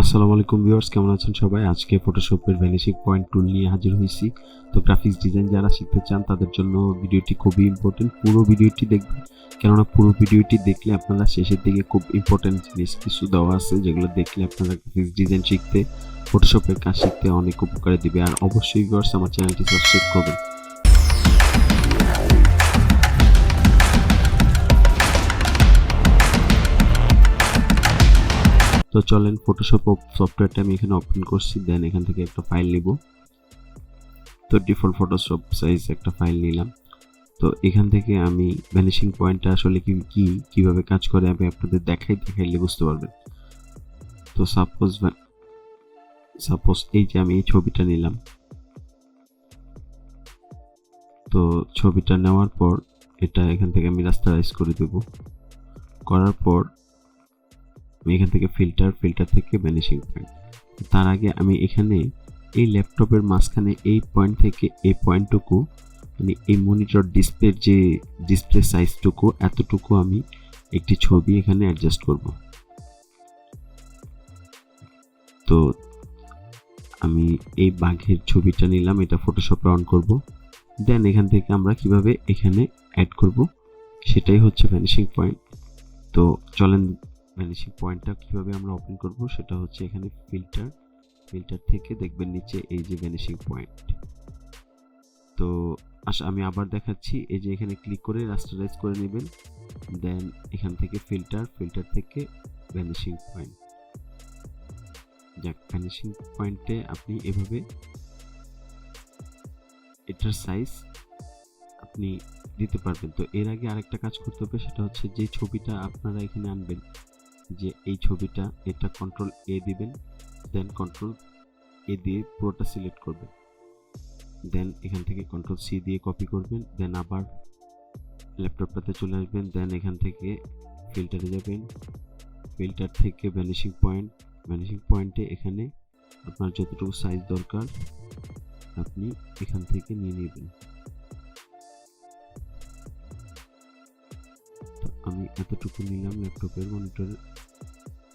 আসসালামু আলাইকুম ভিউয়ার্স, কেমন আছেন সবাই? আজকে ফটোশপের ভ্যানিশিং পয়েন্ট টুল নিয়ে হাজির হয়েছি। তো গ্রাফিক্স ডিজাইন যারা শিখতে চান তাদের জন্য ভিডিওটি খুবই ইম্পর্টেন্ট। পুরো ভিডিওটি দেখবেন, কেননা পুরো ভিডিওটি দেখলে আপনারা শেষের দিকে খুব ইম্পর্টেন্ট জিনিস কিছু দেওয়া আছে, যেগুলো দেখলে আপনারা গ্রাফিক্স ডিজাইন শিখতে, ফটোশপের কাজ শিখতে অনেক উপকারে দিবে। আর অবশ্যই ভিউয়ার্স আমার চ্যানেলটি সাবস্ক্রাইব করবেন। তো চলেন, ফটোশপ সফটওয়্যারটা আমি এখানে ওপেন করছি। দেন এখান থেকে একটা ফাইল নিব। তো ডিফল্ট ফটোশপ সাইজ একটা ফাইল নিলাম। তো এখান থেকে আমি ভ্যানিশিং পয়েন্টটা আসলে কিভাবে কাজ করে আমি আপনাদের দেখাইলে বুঝতে পারবেন। তো সাপোজ এই যে আমি এই ছবিটা নিলাম। তো ছবিটা নেওয়ার পর এটা এখান থেকে আমি রাস্টারাইজ করে দেব। করার পর আমি এখান থেকে ফিল্টার থেকে ভ্যানিশিং পয়েন্ট। তার আগে আমি এখানে এই ল্যাপটপের মাঝখানে এই পয়েন্ট থেকে এই পয়েন্টটুকু, মানে এই মনিটর ডিসপ্লের যে ডিসপ্লে সাইজটুকু, এতটুকু আমি একটি ছবি এখানে অ্যাডজাস্ট করব। তো আমি এই বাঘের ছবিটা নিলাম, এটা ফটোশপে অন করব। দেন এখান থেকে আমরা কিভাবে এখানে অ্যাড করব সেটাই হচ্ছে ভ্যানিশিং পয়েন্ট। তো চলেন, ভ্যানিশিং পয়েন্টটা কিভাবে আমরা ওপেন করব সেটা হচ্ছে এখানে ফিল্টার থেকে দেখবেন নিচে এই যে ভ্যানিশিং পয়েন্ট। তো আমি আবার দেখাচ্ছি, এই যে এখানে ক্লিক করে রাস্টারাইজ করে নেবেন। দেন এখান থেকে ফিল্টার থেকে ভ্যানিশিং পয়েন্ট। ভ্যানিশিং পয়েন্টে আপনি এভাবে এটার সাইজ আপনি দিতে পারবেন। তো এর আগে আরেকটা কাজ করতে হবে, সেটা হচ্ছে যে ছবিটা আপনারা এখানে আনবেন, যে এই ছবিটা, এটা কন্ট্রোল এ দিবেন। দেন কন্ট্রোল এ দিয়ে পুরোটা সিলেক্ট করবেন। দেন এখান থেকে কন্ট্রোল সি দিয়ে কপি করবেন। দেন আবার ল্যাপটপটাতে চলে আসবেন। দেন এখান থেকে ফিল্টারে যাবেন। ফিল্টার থেকে ভ্যানিশিং পয়েন্টে এখানে আপনার যতটুকু সাইজ দরকার আপনি এখান থেকে নিয়ে নেবেন। আমি এতটুকু নিলাম, ল্যাপটপের মনিটরের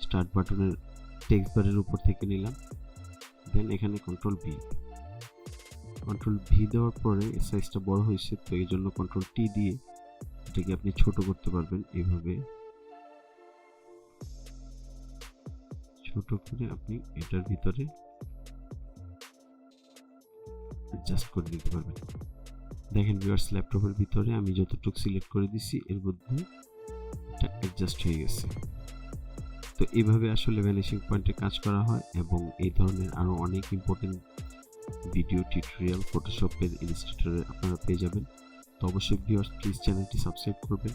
স্টার্ট বাটনের টেক্সট বারের উপর থেকে নিলাম। দেন এখানে কন্ট্রোল ভি দেওয়ার পরে সাইজটা বড় হয়েছে, তো এই জন্য কন্ট্রোল টি দিয়ে এটাকে আপনি ছোট করতে পারবেন। এভাবে ছোট করে আপনি এটার ভিতরে অ্যাডজাস্ট করে দিতে পারবেন। দেখেন ভিউয়ার্স, ল্যাপটপের ভিতরে আমি যতটুকু সিলেক্ট করে দিছি এর মধ্যে এটা অ্যাডজাস্ট হয়ে গেছে। তো এইভাবে আসলে ভ্যানিশিং পয়েন্টে কাজ করা হয়, এবং এই ধরনের আরও অনেক ইম্পর্টেন্ট ভিডিও টিউটোরিয়াল ফটোশপের ইলাস্ট্রেটরে আপনারা পেয়ে যাবেন। তো অবশ্যই ভিউয়ার্স প্লিজ চ্যানেলটি সাবস্ক্রাইব করবেন।